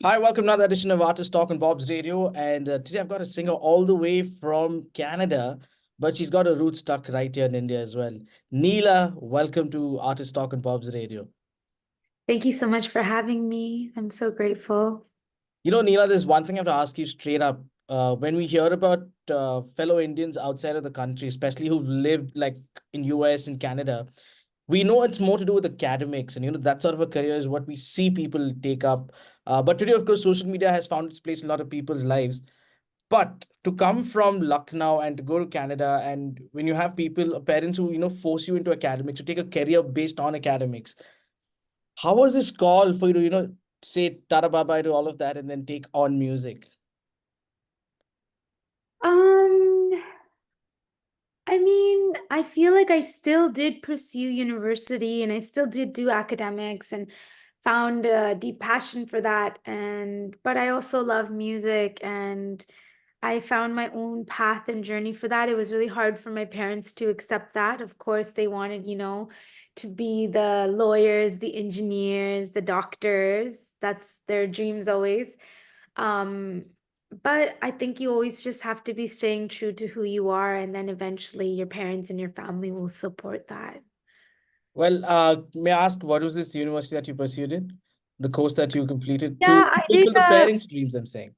Hi, welcome to another edition of Artist Talk on Bob's Radio. And today I've got a singer all the way from Canada, but she's got her roots stuck right here in India as well. Neela, welcome to Artist Talk on Bob's Radio. Thank you so much for having me. I'm so grateful. Neela, there's one thing I have to ask you straight up. When we hear about fellow Indians outside of the country, especially who've lived like in US and Canada, we know it's more to do with academics, and that sort of a career is what we see people take up. But today, of course, social media has found its place in a lot of people's lives. But to come from Lucknow and to go to Canada, and when you have people, parents who force you into academics to take a career based on academics, how was this call for you to say tata bye bye to all of that and then take on music? Um, I mean, I feel like I still did pursue university and I still did do academics and found a deep passion for that. But I also love music and I found my own path and journey for that. It was really hard for my parents to accept that. Of course, they wanted, to be the lawyers, the engineers, the doctors. That's their dreams always. Um, but I think you always just have to be staying true to who you are, and then eventually your parents and your family will support that. Well, may I ask what was this university that you pursued in? The course that you completed to Yeah, I did. fulfill the parents' dreams, I'm saying.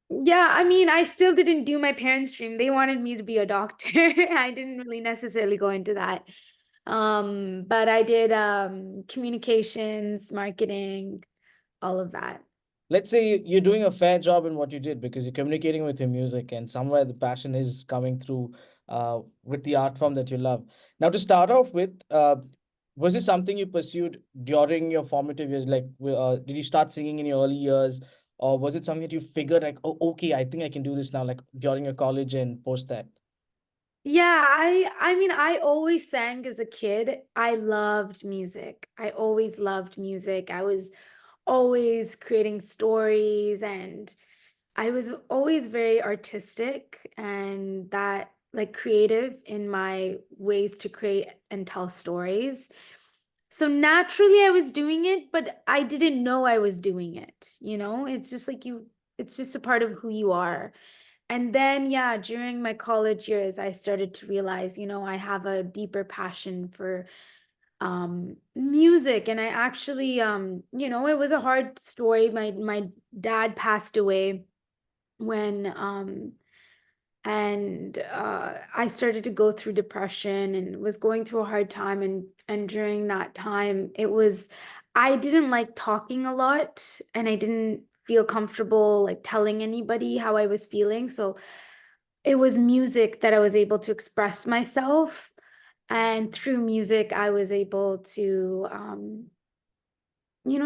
Yeah, I mean, I still didn't do my parents' dream. They wanted me to be a doctor. I didn't really necessarily go into that. But I did communications, marketing, all of that. Let's say you're doing a fair job in what you did because you're communicating with your music and somewhere the passion is coming through with the art form that you love. Now, to start off with, was this something you pursued during your formative years? Like, did you start singing in your early years, or was it something that you figured like, oh, okay, I think I can do this now, like during your college and post that? Yeah, I mean, I always sang as a kid. I loved music. I always loved music. I was always creating stories and I was always very artistic and that like creative in my ways to create and tell stories. So naturally I was doing it, but I didn't know I was doing it, It's just like it's just a part of who you are. And then, yeah, during my college years, I started to realize, I have a deeper passion for music. And I actually, it was a hard story. My dad passed away when and I started to go through depression and was going through a hard time. And during that time, I didn't like talking a lot, and I didn't feel comfortable like telling anybody how I was feeling. So it was music that I was able to express myself. And through music, I was able to,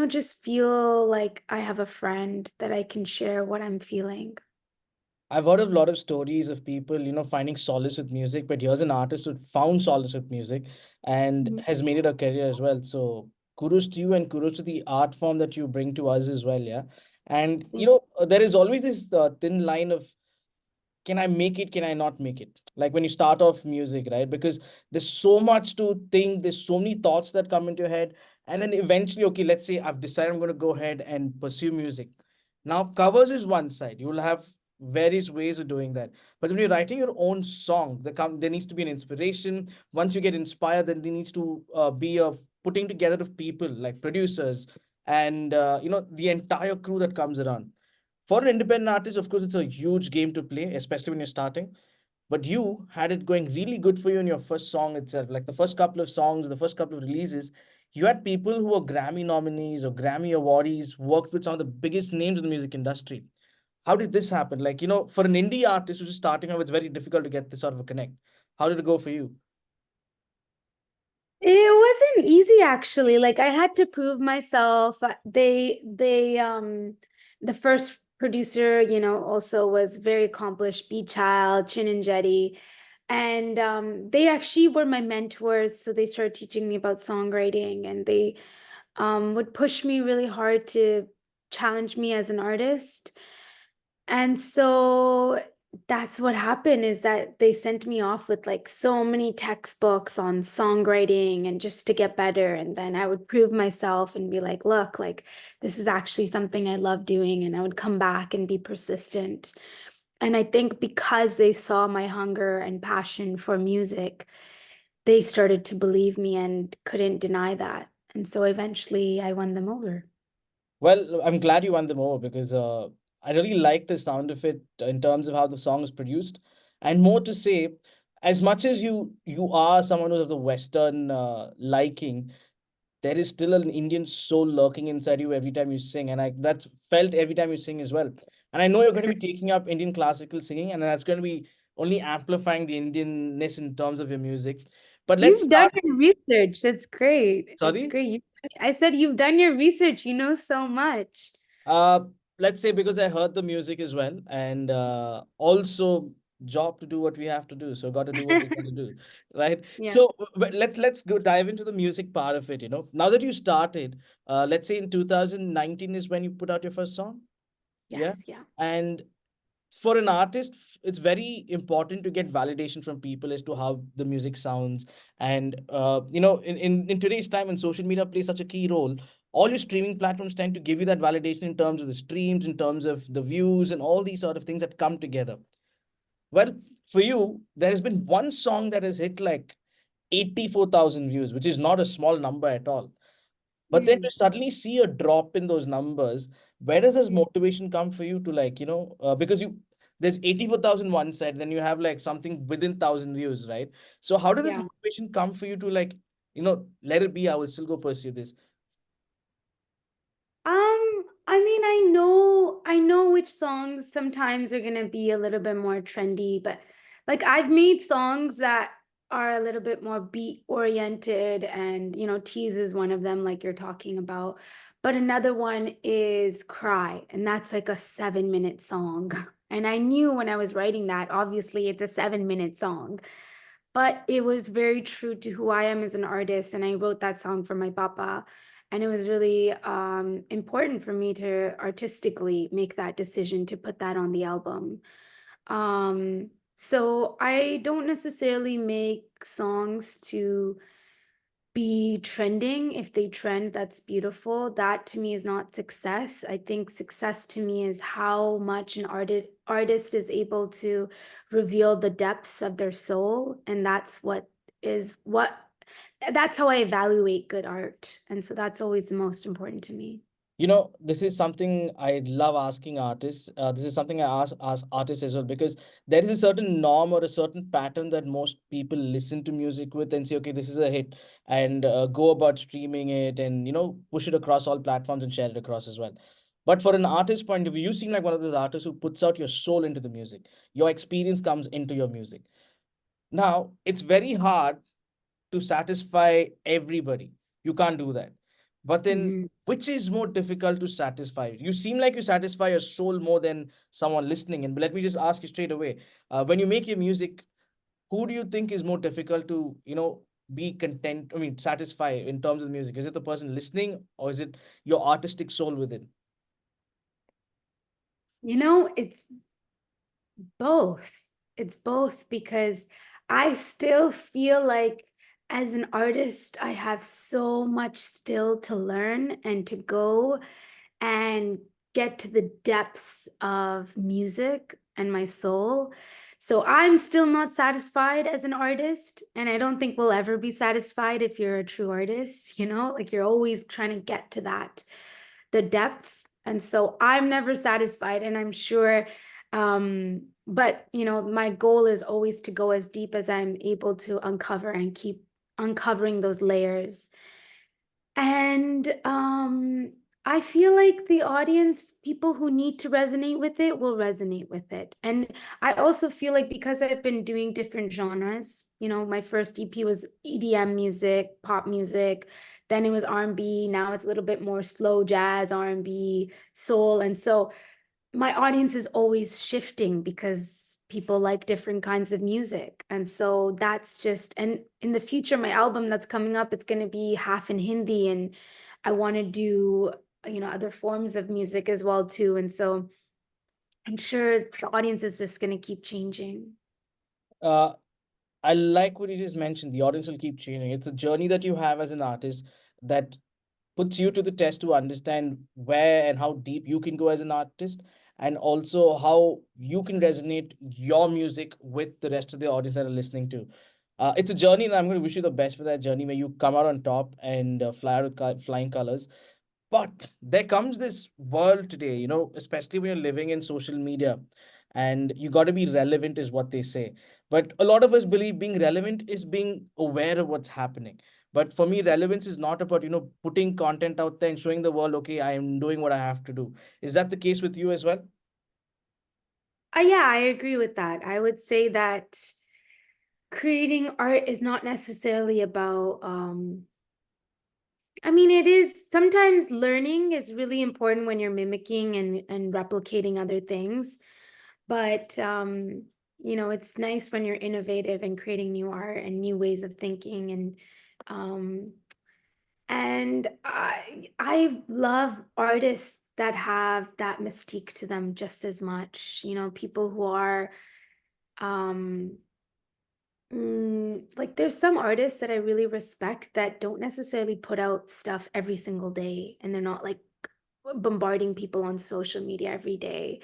just feel like I have a friend that I can share what I'm feeling. I've heard of a lot of stories of people, finding solace with music, but here's an artist who found solace with music and Mhm. has made it a career as well. So kudos to you and kudos to the art form that you bring to us as well, yeah. And there is always this thin line of can I make it? Can I not make it? Like when you start off music, right? Because there's so much to think, there's so many thoughts that come into your head. And then eventually, okay, let's say I've decided I'm going to go ahead and pursue music. Now, covers is one side. You will have various ways of doing that. But when you're writing your own song, there needs to be an inspiration. Once you get inspired, then there needs to be a putting together of people like producers and the entire crew that comes around. For an independent artist, of course, it's a huge game to play, especially when you're starting. But you had it going really good for you in your first song itself. Like the first couple of songs, the first couple of releases, you had people who were Grammy nominees or Grammy awardees, worked with some of the biggest names in the music industry. How did this happen? Like, for an indie artist who's just starting out, it's very difficult to get this sort of a connect. How did it go for you? It wasn't easy actually. Like I had to prove myself. The first producer, also was very accomplished, B Child, Chin and Jetty. And they actually were my mentors. So they started teaching me about songwriting and they would push me really hard to challenge me as an artist. And so that's what happened, is that they sent me off with like so many textbooks on songwriting and just to get better. And then I would prove myself and be like, look, like this is actually something I love doing. And I would come back and be persistent. And I think because they saw my hunger and passion for music, they started to believe me and couldn't deny that. And so eventually I won them over. Well, I'm glad you won them over because I really like the sound of it in terms of how the song is produced. And more to say, as much as you are someone who's of the Western liking, there is still an Indian soul lurking inside you every time you sing, and that's felt every time you sing as well. And I know you're going to be taking up Indian classical singing, and that's going to be only amplifying the Indianness in terms of your music. But let's You've done start. your research. That's great. That's Sorry. great. I said you've done your research. You know so much. Uh, let's say because I heard the music as well, and also job to do what we have to do. So got to do what we got to do, right? Yeah. So but let's go dive into the music part of it. Now that you started, let's say in 2019 is when you put out your first song. Yeah. Yes, yeah. And for an artist, it's very important to get validation from people as to how the music sounds. And in today's time, when social media plays such a key role, all your streaming platforms tend to give you that validation in terms of the streams, in terms of the views, and all these sort of things that come together. Well, for you, there has been one song that has hit like 84,000 views, which is not a small number at all. But then Mm, to suddenly see a drop in those numbers, where does this mm, motivation come for you to like, because there's 84,000 one side, then you have like something within 1,000 views, right? So how does this yeah. motivation come for you to like, let it be, I will still go pursue this? I mean, I know which songs sometimes are gonna be a little bit more trendy, but like I've made songs that are a little bit more beat oriented, and Tease is one of them, like you're talking about. But another one is Cry, and that's like a 7-minute song. And I knew when I was writing that, obviously it's a 7-minute song, but it was very true to who I am as an artist. And I wrote that song for my papa. And it was really important for me to artistically make that decision to put that on the album. So I don't necessarily make songs to be trending. If they trend, that's beautiful. That to me is not success. I think success to me is how much an artist is able to reveal the depths of their soul, and that's how I evaluate good art. And so that's always the most important to me. This is something I love asking artists. This is something I ask artists as well, because there is a certain norm or a certain pattern that most people listen to music with and say, okay, this is a hit, and go about streaming it and push it across all platforms and share it across as well. But for an artist point of view, you seem like one of those artists who puts out your soul into the music. Your experience comes into your music. Now, it's very hard to satisfy everybody. You can't do that. But then, Mhm. which is more difficult to satisfy? You seem like you satisfy your soul more than someone listening. And let me just ask you straight away: when you make your music, who do you think is more difficult to, be content? I mean, satisfy in terms of music. Is it the person listening, or is it your artistic soul within? It's both. It's both because I still feel like as an artist, I have so much still to learn and to go and get to the depths of music and my soul. So I'm still not satisfied as an artist, and I don't think we'll ever be satisfied if you're a true artist, like you're always trying to get to the depth. And so I'm never satisfied, and I'm sure but my goal is always to go as deep as I'm able to uncover and keep uncovering those layers. And I feel like the audience, people who need to resonate with it, will resonate with it. And I also feel like because I've been doing different genres, my first EP was EDM music, pop music, then it was R&B, now it's a little bit more slow jazz, R&B, soul. And so my audience is always shifting because people like different kinds of music. And so that's just, and in the future, my album that's coming up, it's going to be half in Hindi, and I want to do, other forms of music as well too. And so I'm sure the audience is just going to keep changing. Uh, I like what you just mentioned. The audience will keep changing. It's a journey that you have as an artist that puts you to the test to understand where and how deep you can go as an artist, and also how you can resonate your music with the rest of the audience that are listening to. It's a journey, and I'm going to wish you the best for that journey where you come out on top and fly out with flying colors. But there comes this world today, especially when you're living in social media, and you got to be relevant, is what they say. But a lot of us believe being relevant is being aware of what's happening. But for me, relevance is not about, putting content out there and showing the world, okay, I am doing what I have to do. Is that the case with you as well? Yeah, I agree with that. I would say that creating art is not necessarily about I mean, it is sometimes learning is really important when you're mimicking and replicating other things, but it's nice when you're innovative and creating new art and new ways of thinking um and I love artists that have that mystique to them just as much, people who are um like there's some artists that I really respect that don't necessarily put out stuff every single day, and they're not like bombarding people on social media every day.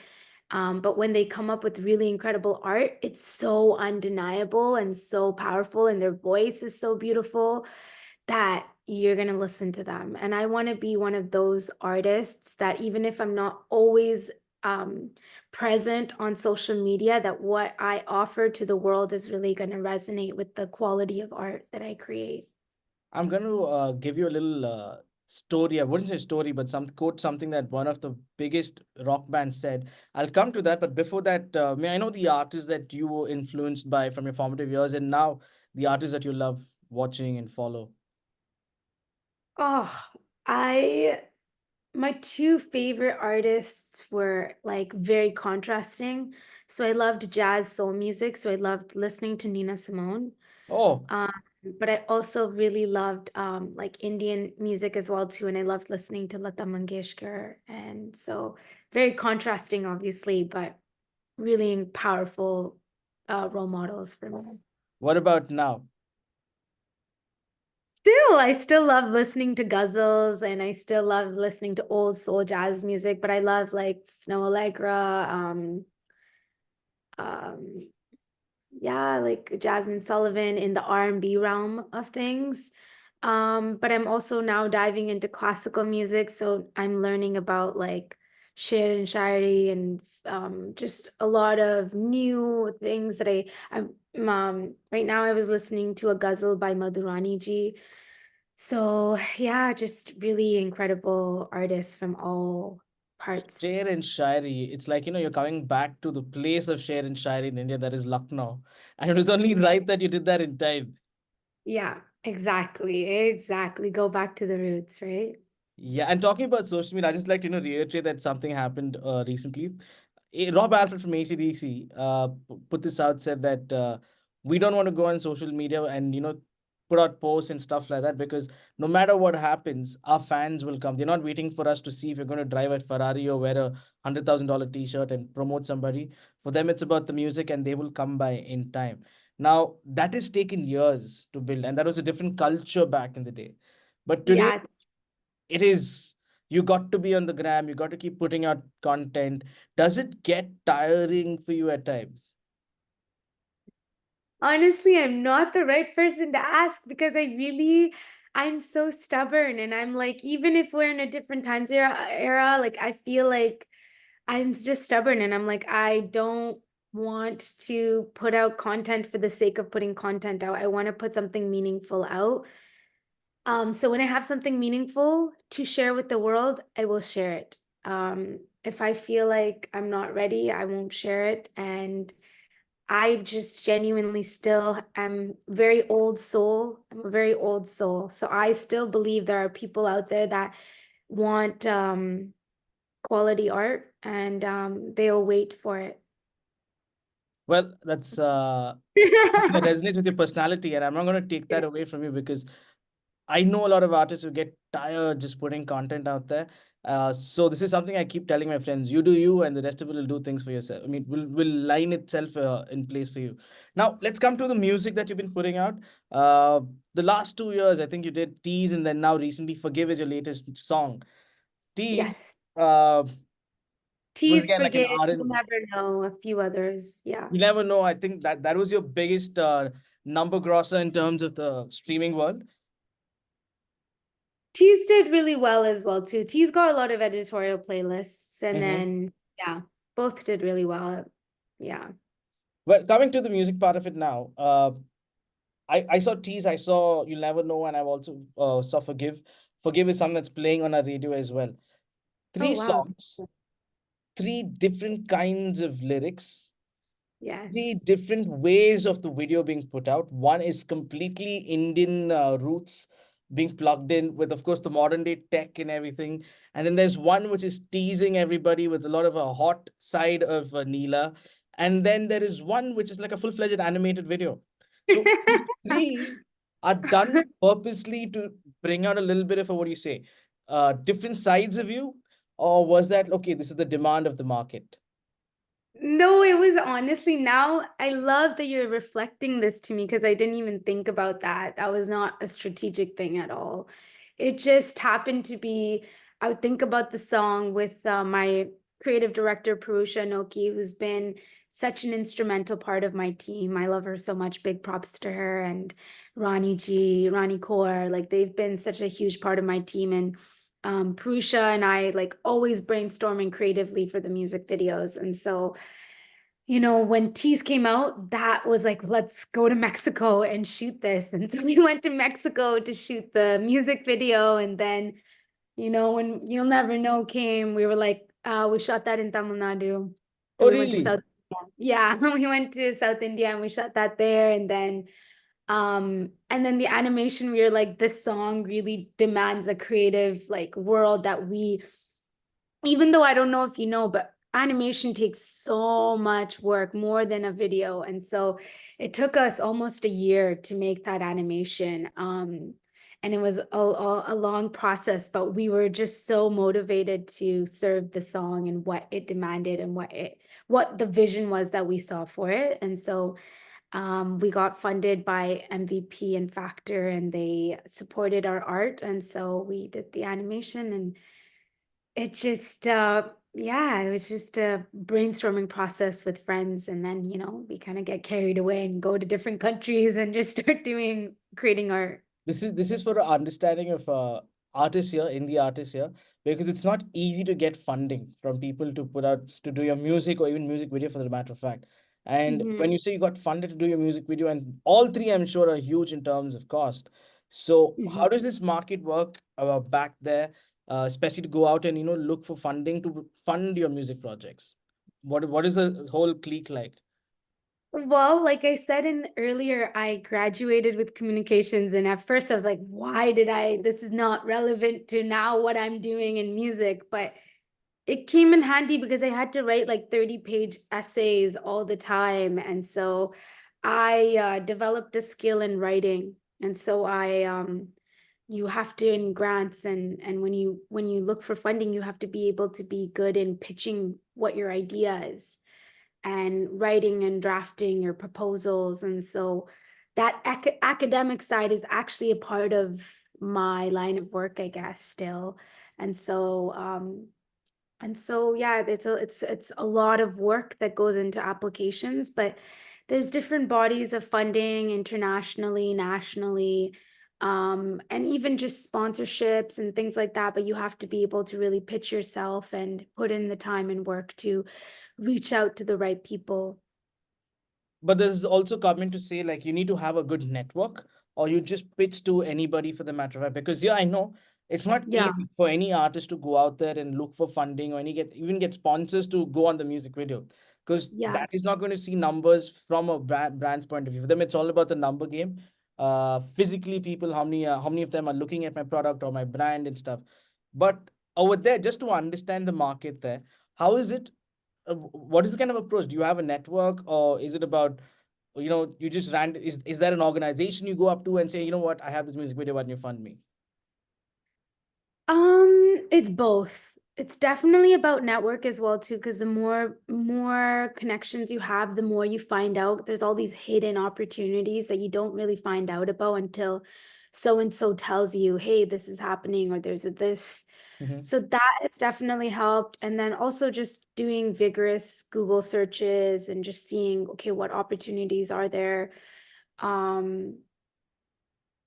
But when they come up with really incredible art, it's so undeniable and so powerful, and their voice is so beautiful that you're going to listen to them. And I want to be one of those artists that even if I'm not always um, present on social media, that what I offer to the world is really going to resonate with the quality of art that I create. I'm going to give you a little story. I wouldn't say story, but some quote something that one of the biggest rock bands said. I'll come to that, but before that, may I know the artists that you were influenced by from your formative years, and now the artists that you love watching and follow? Oh, I my two favorite artists were like very contrasting. So I loved jazz soul music, so I loved listening to Nina Simone. Oh, Um, but I also really loved like Indian music as well too, and I loved listening to Lata Mangeshkar. And so very contrasting, obviously, but really powerful role models for me. what about now? I still love listening to ghazals and I still love listening to old soul jazz music, but I love like Snow Allegra, um, yeah, like Jasmine Sullivan in the R&B realm of things. But I'm also now diving into classical music, so I'm learning about like Sher and Shairi and just a lot of new things that I'm right now I was listening to a ghazal by Madhurani ji. So yeah, just really incredible artists from all parts. Sher and Shairi. It's like, you're coming back to the place of Sher and Shairi in India, that is Lucknow. And it was only right that you did that in time. Yeah, exactly. Exactly. Go back to the roots, right? Yeah, and talking about social media, I just like to, reiterate that something happened recently. Rob Alfred from ACDC put this out, said that we don't want to go on social media and, put out posts and stuff like that, because no matter what happens, our fans will come. They're not waiting for us to see if you're going to drive a Ferrari or wear a $100,000 t-shirt and promote somebody. For them, it's about the music, and they will come by in time. Now, that has taken years to build, and that was a different culture back in the day. But today, Yeah. it is, you got to be on the gram, you got to keep putting out content. Does it get tiring for you at times? Honestly, I'm not the right person to ask because I'm so stubborn and I'm like, even if we're in a different times era, like I feel like I'm just stubborn and I'm like, I don't want to put out content for the sake of putting content out. I want to put something meaningful out. So when I have something meaningful to share with the world, I will share it. If I feel like I'm not ready, I won't share it. And I just genuinely still am very old soul. I'm a very old soul. So I still believe there are people out there that want quality art and they'll wait for it. Well, that's something that resonates with your personality, and I'm not going to take that away from you, because I know a lot of artists who get tired just putting content out there. So this is something I keep telling my friends: you do you, and the rest of it will do things for yourself. I mean, will line itself in place for you. Now let's come to the music that you've been putting out. Uh, the last 2 years, I think you did Tease, and then now recently, Forgive is your latest song. Tease Yes. uh, was Tease, again like an Forget, R You'll and Never Know, a few others. Yeah. you never know. I think that was your biggest number grosser in terms of the streaming world. Tease did really well as well too. Tease got a lot of editorial playlists, and Mm-hmm. then yeah, both did really well. Yeah. Well, coming to the music part of it now, I saw Tease, I saw You'll Never Know, and I've also saw Forgive. Forgive is something that's playing on our radio as well. Oh Three wow. songs, three different kinds of lyrics, Yes. three different ways of the video being put out. One is completely Indian roots being plugged in with, of course, the modern day tech and everything. And then there's one which is teasing everybody with a lot of a hot side of Neela. And then there is one which is like a full-fledged animated video. So these three are done purposely to bring out a little bit of a, what do you say, different sides of you? Or was that, okay, this is the demand of the market? No, it was honestly now I love that you're reflecting this to me because I didn't even think about that. That was not a strategic thing at all. It just happened to be, I would think about the song with my creative director, Purusha Noki, who's been such an instrumental part of my team. I love her so much. Big props to her and Ronnie G, Ronnie Kaur. Like they've been such a huge part of my team. And Purusha and I like always brainstorming creatively for the music videos. And so when Tease came out, that was like, let's go to Mexico and shoot this. And so we went to Mexico to shoot the music video. And then, when You'll Never Know came, we were like, we shot that in Tamil Nadu. So Oh, we went to really? South India. Yeah, we went to South India and we shot that there. And then the animation, we were like, this song really demands a creative like world that we even though I don't know if you know, but animation takes so much work, more than a video. And so it took us almost a year to make that animation. And it was a long process, but we were just so motivated to serve the song and what it demanded and what the vision was that we saw for it. And so we got funded by MVP and Factor, and they supported our art. And so we did the animation, and it just yeah, it was just a brainstorming process with friends, and then we kind of get carried away and go to different countries and just start doing creating art. This is for an understanding of artists here, indie artists here, because it's not easy to get funding from people to put out to do your music or even music video for the matter of fact. And Mhm. when you say you got funded to do your music video, and all three, I'm sure, are huge in terms of cost. So Mhm. how does this market work back there, especially to go out and look for funding to fund your music projects? What is the whole clique like? Well, like I said in earlier, I graduated with communications, and at first I was like, why did I this is not relevant to now what I'm doing in music, but it came in handy because I had to write like 30-page essays all the time. And so I developed a skill in writing. And so you have to in grants, and when you look for funding, you have to be able to be good in pitching what your idea is and writing and drafting your proposals. And so that academic side is actually a part of my line of work, I guess, still. And so yeah, it's a lot of work that goes into applications, but there's different bodies of funding internationally, nationally, and even just sponsorships and things like that. But you have to be able to really pitch yourself and put in the time and work to reach out to the right people. But there's also coming to say like you need to have a good network, or you just pitch to anybody for the matter of fact. Because yeah, I know it's not Yeah, easy for any artist to go out there and look for funding or even get sponsors to go on the music video. Because yeah. that is not going to see numbers from a brand's point of view. For them, it's all about the number game. Physically, people, how many of them are looking at my product or my brand and stuff. But over there, just to understand the market there, how is it? What is the kind of approach? Do you have a network, or is it about you just ran? Is there an organization you go up to and say, you know what, I have this music video, why don't you fund me? It's both. It's definitely about network as well too, because the more connections you have, the more you find out. There's all these hidden opportunities that you don't really find out about until so and so tells you, hey, this is happening, or there's a this. Mhm. So that has definitely helped. And then also just doing vigorous Google searches and just seeing, okay, what opportunities are there? Um,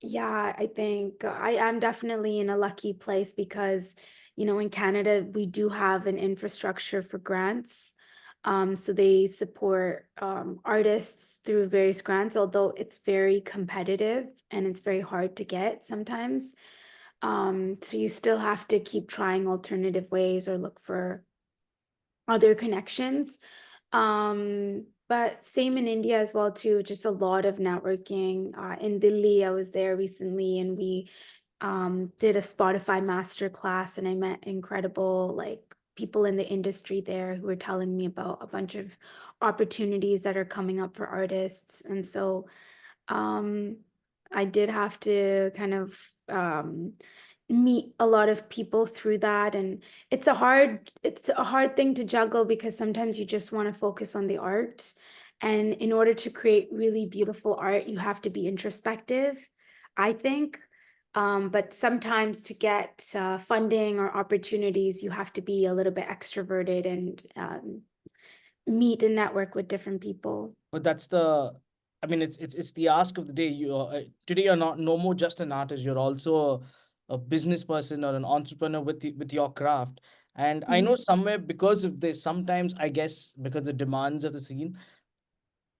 yeah, I think I am definitely in a lucky place because, in Canada, we do have an infrastructure for grants. So they support artists through various grants, although it's very competitive and it's very hard to get sometimes. So you still have to keep trying alternative ways or look for other connections. But same in India as well too, just a lot of networking. In Delhi, I was there recently and we did a Spotify master class and I met incredible like people in the industry there who were telling me about a bunch of opportunities that are coming up for artists. And so um, I did have to kind of meet a lot of people through that, and it's a hard thing to juggle because sometimes you just want to focus on the art, and in order to create really beautiful art, you have to be introspective, I think. But sometimes to get funding or opportunities, you have to be a little bit extroverted and meet and network with different people. But that's the, I mean, it's the ask of the day. You today you're not no more just an artist. You're also a business person or an entrepreneur with your craft. And I Mhm. know somewhere because of this, sometimes I guess because the demands of the scene,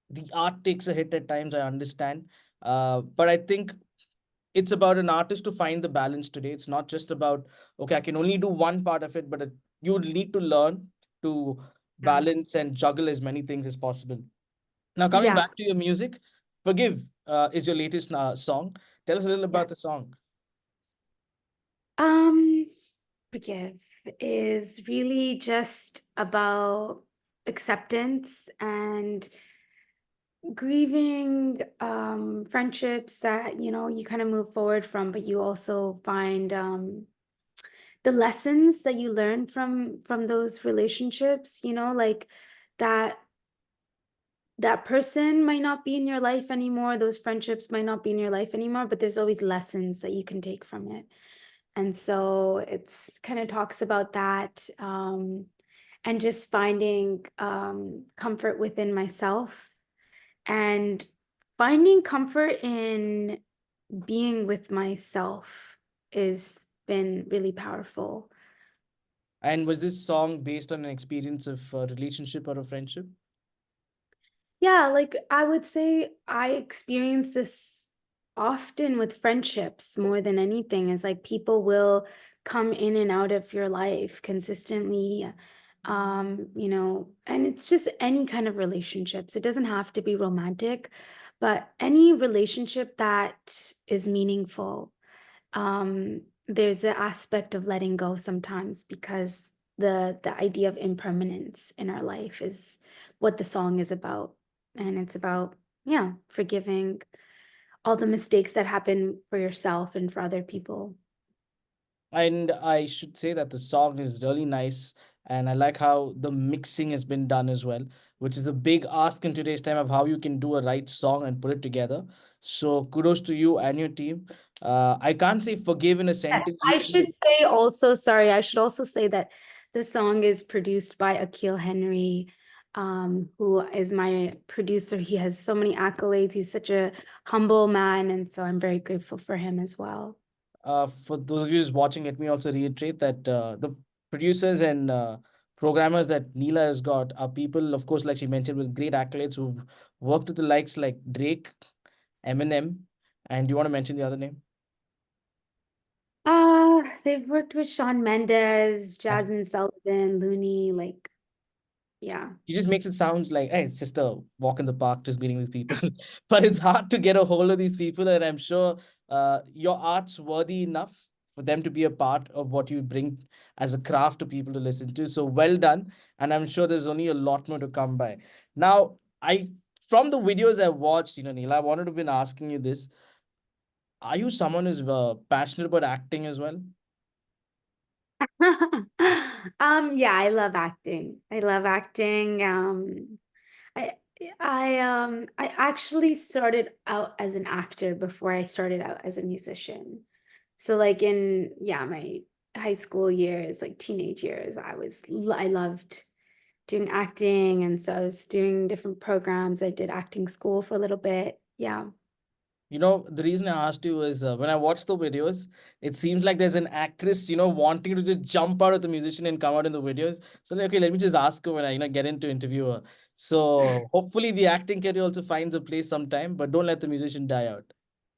the art takes a hit at times. I understand, but I think it's about an artist to find the balance today. It's not just about, okay, I can only do one part of it, but you need to learn to Yeah. balance and juggle as many things as possible. Now, coming Yeah. back to your music, Forgive is your latest song. Tell us a little Yeah. about the song. Um, Forgive is really just about acceptance and grieving friendships that you kind of move forward from, but you also find the lessons that you learn from those relationships, like that that person might not be in your life anymore, those friendships might not be in your life anymore, but there's always lessons that you can take from it. And so it's kind of talks about that, and just finding comfort within myself and finding comfort in being with myself is been really powerful. And was this song based on an experience of a relationship or a friendship? Yeah, like I would say I experience this often with friendships more than anything, is like people will come in and out of your life consistently. And it's just any kind of relationships. It doesn't have to be romantic, but any relationship that is meaningful. There's the aspect of letting go sometimes because the idea of impermanence in our life is what the song is about. And it's about, yeah, forgiving all the mistakes that happen for yourself and for other people. And I should say that the song is really nice. And I like how the mixing has been done as well, which is a big ask in today's time of how you can do a right song and put it together. So kudos to you and your team. I can't say forgive in a sentence. I should say also, sorry, I should also say that the song is produced by Akil Henry, who is my producer. He has so many accolades. He's such a humble man, and so I'm very grateful for him as well. For those of you who's watching, let me also reiterate that the producers and programmers that Neela has got are people, of course, like she mentioned, with great accolades who've worked with the likes like Drake, Eminem, and do you want to mention the other name? They've worked with Shawn Mendes, Jasmine Sullivan, Looney, like, yeah. He just makes it sound like, hey, it's just a walk in the park, just meeting these people. But it's hard to get a hold of these people, and I'm sure your art's worthy enough for them to be a part of what you bring as a craft to people to listen to. So well done, and I'm sure there's only a lot more to come by. Now, I from the videos I've watched, Neela, I wanted to been asking you this: are you someone who's passionate about acting as well? Yeah, I love acting. I love acting. I I actually started out as an actor before I started out as a musician. So like in yeah, my high school years, like teenage years, I loved doing acting, and so I was doing different programs. I did acting school for a little bit. Yeah. You know, the reason I asked you is when I watch the videos, it seems like there's an actress, wanting to just jump out of the musician and come out in the videos. So, like, okay, let me just ask her when I, get into interview her. So, hopefully, the acting career also finds a place sometime, but don't let the musician die out.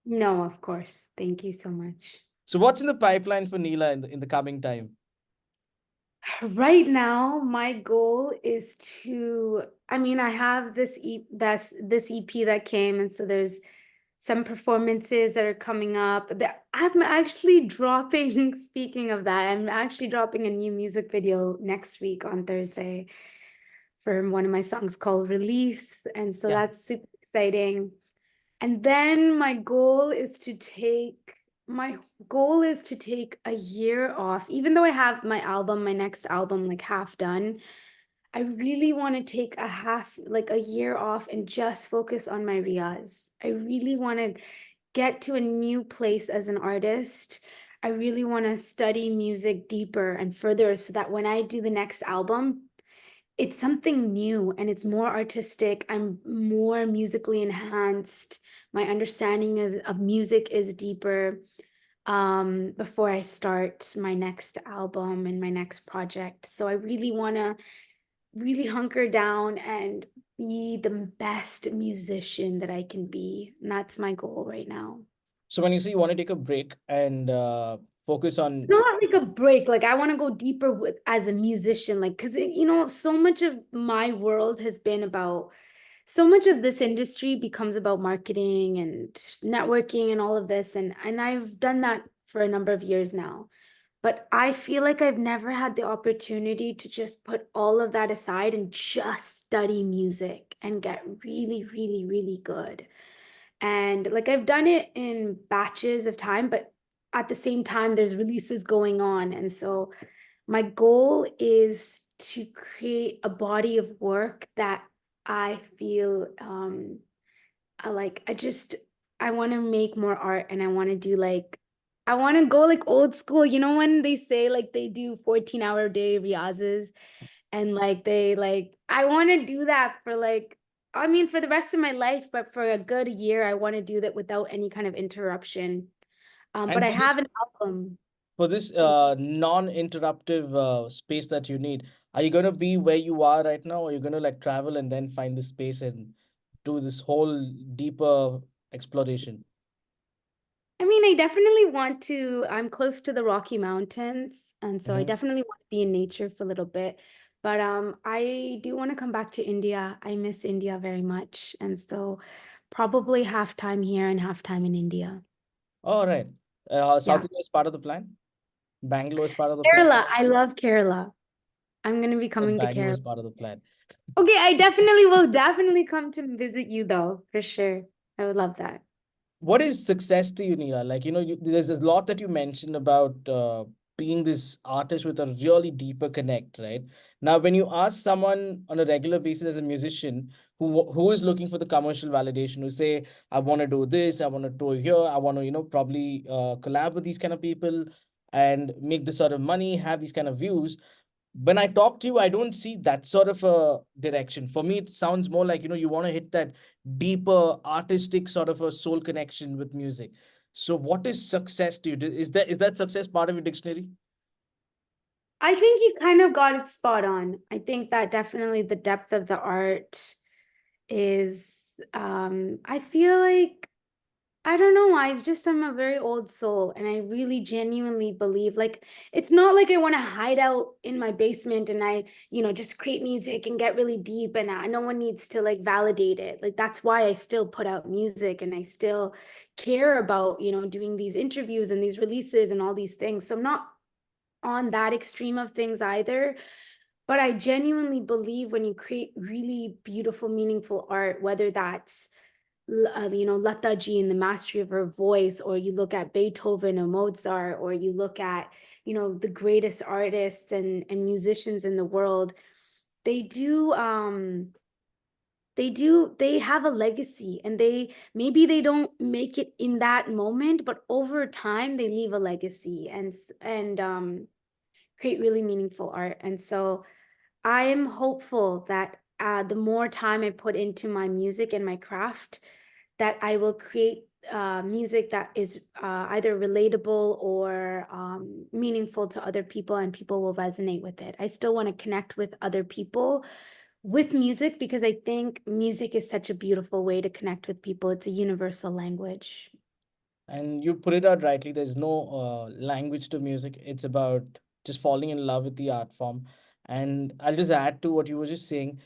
No, of course. Thank you so much. So, what's in the pipeline for Neela in the coming time? Right now, my goal is I mean, I have this EP that came, and so there's some performances that are coming up. I'm actually dropping, speaking of that, I'm actually dropping a new music video next week on Thursday for one of my songs called Release. And so Yeah. that's super exciting. And then my goal is to take a year off. Even though I have my next album like half done, I really want to take like a year off and just focus on my riyaz. I really want to get to a new place as an artist. I really want to study music deeper and further so that when I do the next album, it's something new and it's more artistic. I'm more musically enhanced. My understanding of music is deeper before I start my next album and my next project. So I really want to really hunker down and be the best musician that I can be. And that's my goal right now. So, when you say you want to take a break and focus on, Not like a break, like I want to go deeper with as a musician, like because so much of my world has been about so much of this industry becomes about marketing and networking and all of this, and I've done that for a number of years now. But I feel like I've never had the opportunity to just put all of that aside and just study music and get really, really, really good. And like I've done it in batches of time, but at the same time, there's releases going on. And so my goal is to create a body of work that I feel I want to make more art, and I want to do like I want to go like old school. You know when they say like they do 14-hour day riyazes and like they like I want to do that for like I mean for the rest of my life, but for a good year I want to do that without any kind of interruption. But and I for this have an album. for this non-interruptive space that you need, are you going to be where you are right now, or are you going to like travel and then find the space and do this whole deeper exploration? I mean, I definitely want to. I'm close to the Rocky Mountains, and so I Mhm. definitely want to be in nature for a little bit. But I do want to come back to India. I miss India very much, and so probably half time here and half time in India. All right. South Yeah. India is part of the plan. Bangalore is part of the plan. Kerala. I love Kerala. I'm gonna be But coming to Bangalore Kerala. is part of the plan. Okay, I definitely will definitely come to visit you though, for sure. I would love that. What is success to you, Neela? Like, there's a lot that you mentioned about being this artist with a really deeper connect, right? Now, when you ask someone on a regular basis as a musician who is looking for the commercial validation, who say, I want to do this, I want to tour here, I want to, probably collab with these kind of people and make this sort of money, have these kind of views. When I talk to you, I don't see that sort of a direction. For me, it sounds more like, you want to hit that deeper artistic sort of a soul connection with music. So what is success to you? Is that success part of your dictionary? I think you kind of got it spot on. I think that definitely the depth of the art is I feel like I don't know why. It's just I'm a very old soul and I really genuinely believe like it's not like I want to hide out in my basement and just create music and get really deep and no one needs to like validate it. Like that's why I still put out music and I still care about, doing these interviews and these releases and all these things. So I'm not on that extreme of things either. But I genuinely believe when you create really beautiful, meaningful art, whether that's Lataji and the mastery of her voice, or you look at Beethoven or Mozart, or you look at, the greatest artists and musicians in the world, they do they have a legacy, and they don't make it in that moment, but over time they leave a legacy and create really meaningful art. And so I am hopeful that the more time I put into my music and my craft, that I will create music that is either relatable or meaningful to other people, and people will resonate with it. I still want to connect with other people with music because I think music is such a beautiful way to connect with people. It's a universal language. And you put it out rightly. There's no language to music. It's about just falling in love with the art form. And I'll just add to what you were just saying.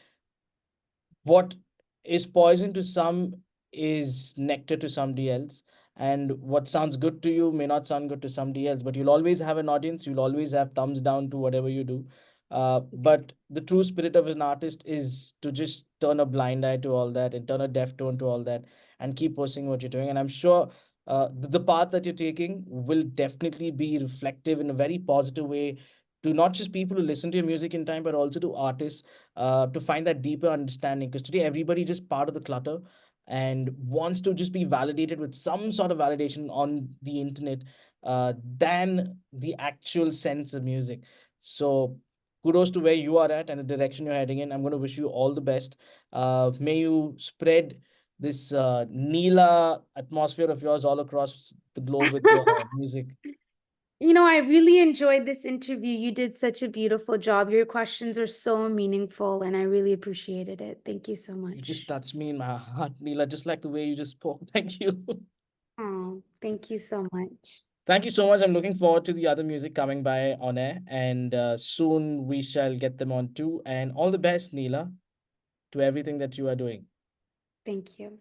What is poison to some is nectar to somebody else, and what sounds good to you may not sound good to somebody else, but you'll always have an audience, you'll always have thumbs down to whatever you do. But the true spirit of an artist is to just turn a blind eye to all that and turn a deaf tone to all that and keep pursuing what you're doing. And I'm sure the path that you're taking will definitely be reflective in a very positive way to not just people who listen to your music in time, but also to artists to find that deeper understanding. Because today, everybody just part of the clutter and wants to just be validated with some sort of validation on the internet than the actual sense of music. So, kudos to where you are at and the direction you're heading in. I'm going to wish you all the best. May you spread this Neela atmosphere of yours all across the globe with your music. I really enjoyed this interview. You did such a beautiful job. Your questions are so meaningful, and I really appreciated it. Thank you so You just much. touched me in my heart, Neela, just like the way you just spoke. Thank you. Oh, thank you so much. Thank you so much. I'm looking forward to the other music coming by on air, and soon we shall get them on too. And all the best, Neela, to everything that you are doing. Thank you.